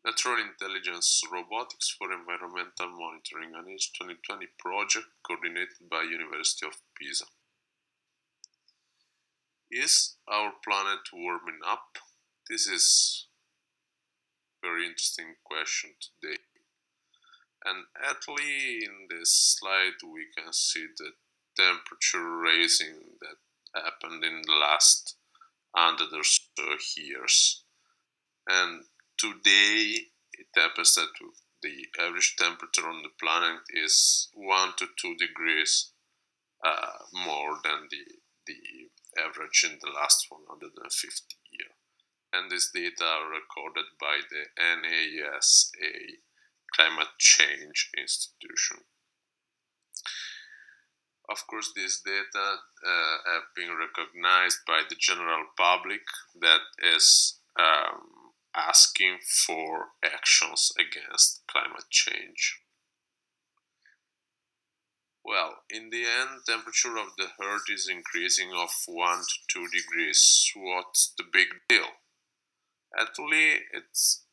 Natural Intelligence Robotics for Environmental Monitoring, an AGE 2020 project coordinated by University of Pisa. Is our planet warming up? This is a very interesting question today. And actually in this slide we can see the temperature rising that happened in the last 100 or so years. And today it happens that the average temperature on the planet is 1 to 2 degrees more than the average in the last 150 years. And this data are recorded by the NASA Climate Change Institution. Of course, these data have been recognized by the general public that is asking for actions against climate change. Well, in the end, temperature of the Earth is increasing of 1 to 2 degrees. What's the big deal? Actually, it's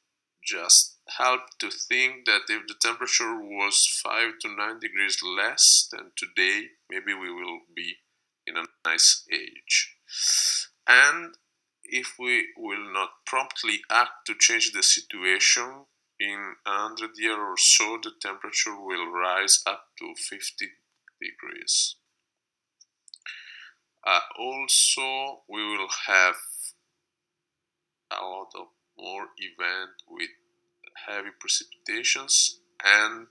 just help to think that if the temperature was 5 to 9 degrees less than today, maybe we will be in a nice age. And if we will not promptly act to change the situation, in 100 years or so, the temperature will rise up to 50 degrees. Also, we will have a lot of more events with heavy precipitations and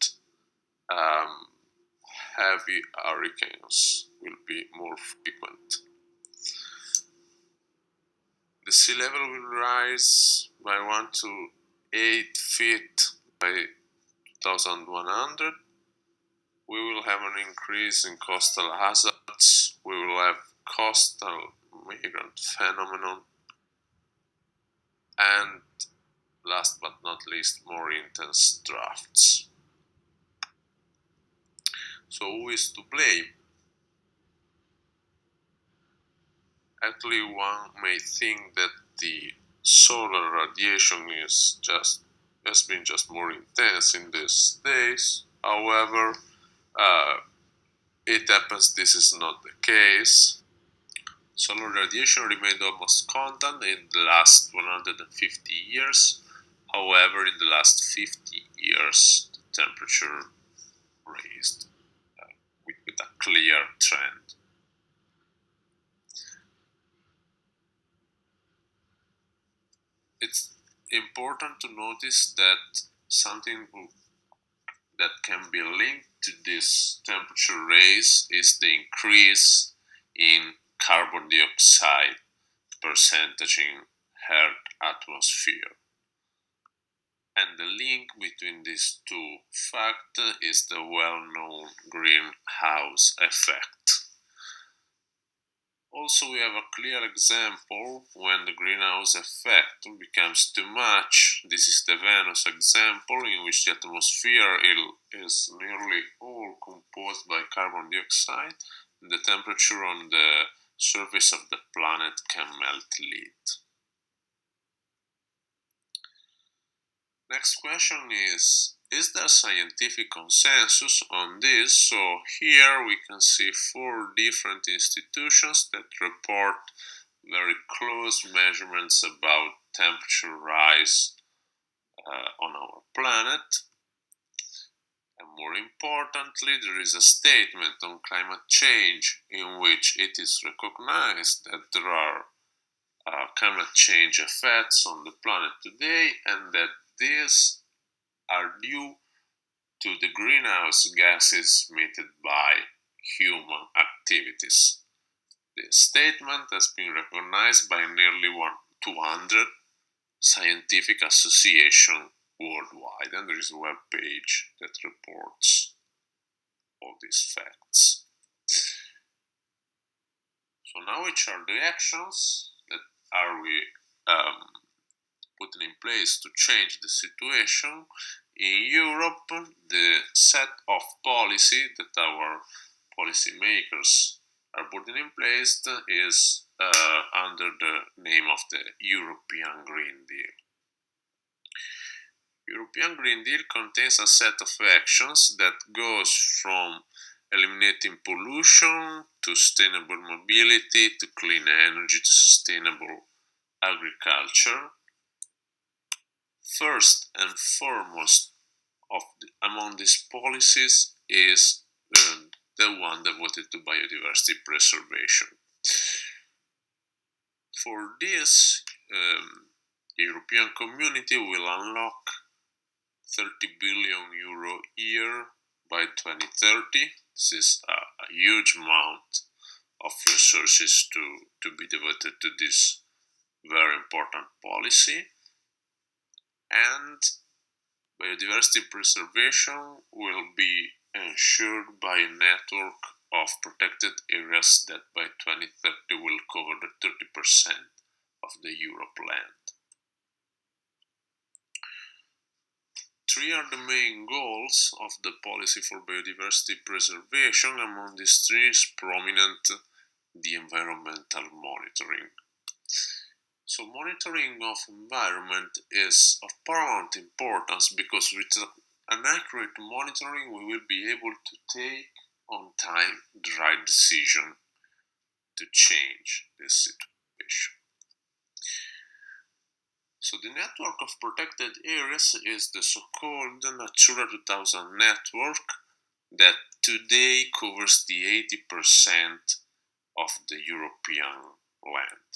um, heavy hurricanes will be more frequent. The sea level will rise by 1 to 8 feet by 2100. We will have an increase in coastal hazards. We will have coastal migrant phenomenon, and last but not least, more intense drafts. So who is to blame? Actually, one may think that the solar radiation has been just more intense in these days. However, it happens this is not the case. Solar radiation remained almost constant in the last 150 years. However, in the last 50 years, the temperature raised with a clear trend. It's important to notice that something that can be linked to this temperature rise is the increase in carbon dioxide percentage in Earth atmosphere. And the link between these two factors is the well-known greenhouse effect. Also, we have a clear example when the greenhouse effect becomes too much. This is the Venus example, in which the atmosphere is nearly all composed by carbon dioxide, and the temperature on the surface of the planet can melt lead. Next question is there scientific consensus on this? So here we can see 4 different institutions that report very close measurements about temperature rise on our planet. And more importantly, there is a statement on climate change in which it is recognized that there are climate change effects on the planet today, and that these are due to the greenhouse gases emitted by human activities. This statement has been recognized by nearly 200 scientific associations worldwide, and there is a web page that reports all these facts. So now, which are the actions that are we putting in place to change the situation? In Europe, the set of policy that our policymakers are putting in place is under the name of the European Green Deal. European Green Deal contains a set of actions that goes from eliminating pollution to sustainable mobility to clean energy to sustainable agriculture. First and foremost among these policies is the one devoted to biodiversity preservation. For this, the European Community will unlock 30 billion euro a year by 2030. This is a huge amount of resources to be devoted to this very important policy. And biodiversity preservation will be ensured by a network of protected areas that by 2030 will cover the 30% of the Europe land. Three are the main goals of the policy for biodiversity preservation. Among these three is prominent the environmental monitoring. So monitoring of environment is of paramount importance because with an accurate monitoring we will be able to take on time the right decision to change this situation. So the network of protected areas is the so-called Natura 2000 network that today covers the 80% of the European land.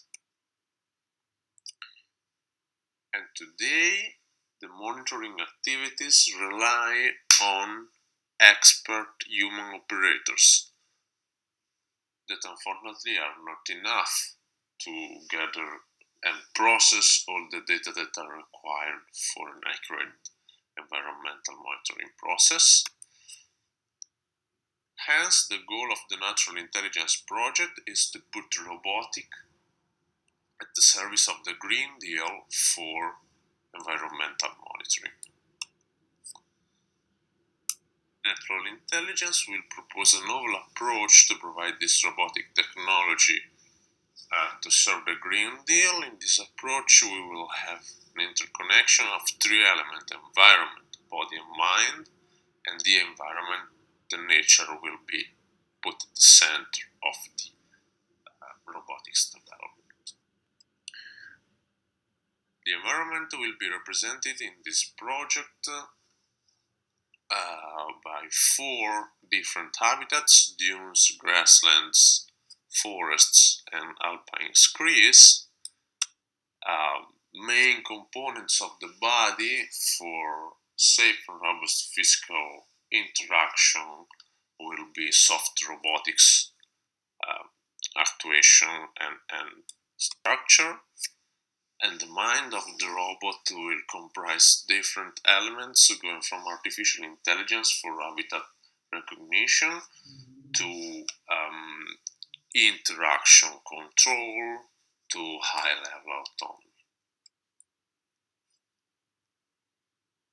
And today the monitoring activities rely on expert human operators that unfortunately are not enough to gather and process all the data that are required for an accurate environmental monitoring process. Hence, the goal of the Natural Intelligence Project is to put robotics at the service of the Green Deal for environmental monitoring. Natural Intelligence will propose a novel approach to provide this robotic technology to serve the Green Deal. In this approach, we will have an interconnection of three elements: environment, body and mind, and the environment, the nature, will be put at the center of the robotics development. The environment will be represented in this project by four different habitats: dunes, grasslands, forests, and alpine screes. Main components of the body for safe and robust physical interaction will be soft robotics, actuation, and structure. And the mind of the robot will comprise different elements, going from artificial intelligence for habitat recognition to interaction control to high-level autonomy.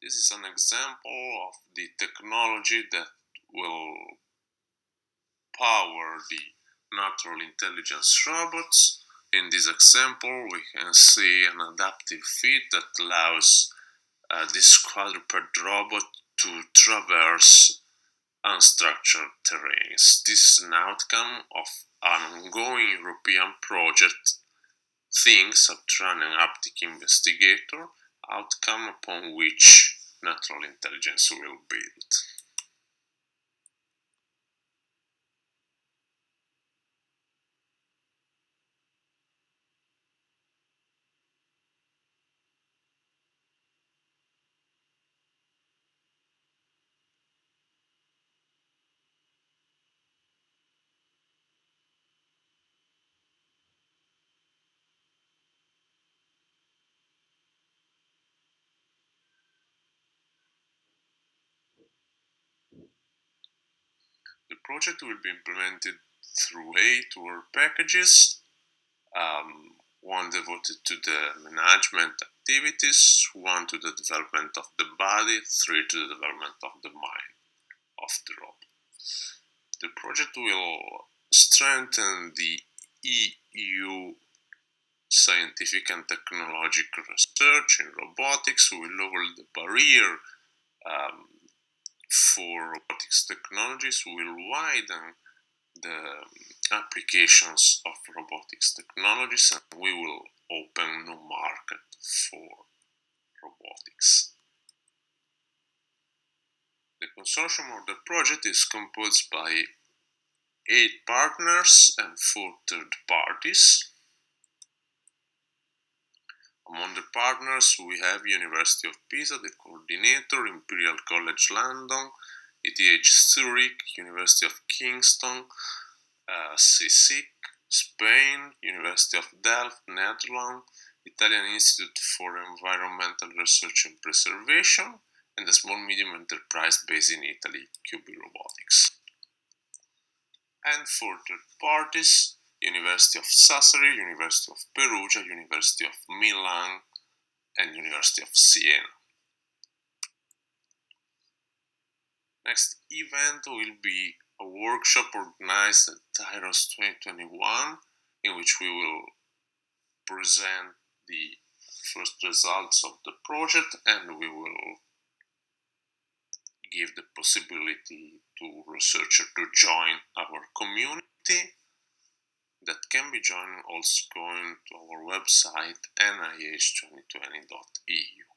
This is an example of the technology that will power the natural intelligence robots. In this example, we can see an adaptive feed that allows this quadruped robot to traverse unstructured terrains. This is an outcome of an ongoing European project, THING, Subterranean Haptic Investigator, outcome upon which natural intelligence will build. The project will be implemented through 8 work packages, one devoted to the management activities, one to the development of the body, 3 to the development of the mind of the robot. The project will strengthen the EU scientific and technological research in robotics. We will lower the barrier for robotics technologies. We will widen the applications of robotics technologies, and we will open new market for robotics. The consortium of the project is composed by 8 partners and 4 third parties. Among the partners we have University of Pisa, the coordinator, Imperial College London, ETH Zurich, University of Kingston, CSIC, Spain, University of Delft, Netherlands, Italian Institute for Environmental Research and Preservation, and a small medium enterprise based in Italy, QB Robotics. And for third parties, University of Sassari, University of Perugia, University of Milan, and University of Siena. Next event will be a workshop organized at Tyros 2021, in which we will present the first results of the project, and we will give the possibility to researchers to join our community that can be joined also going to our website nih2020.eu.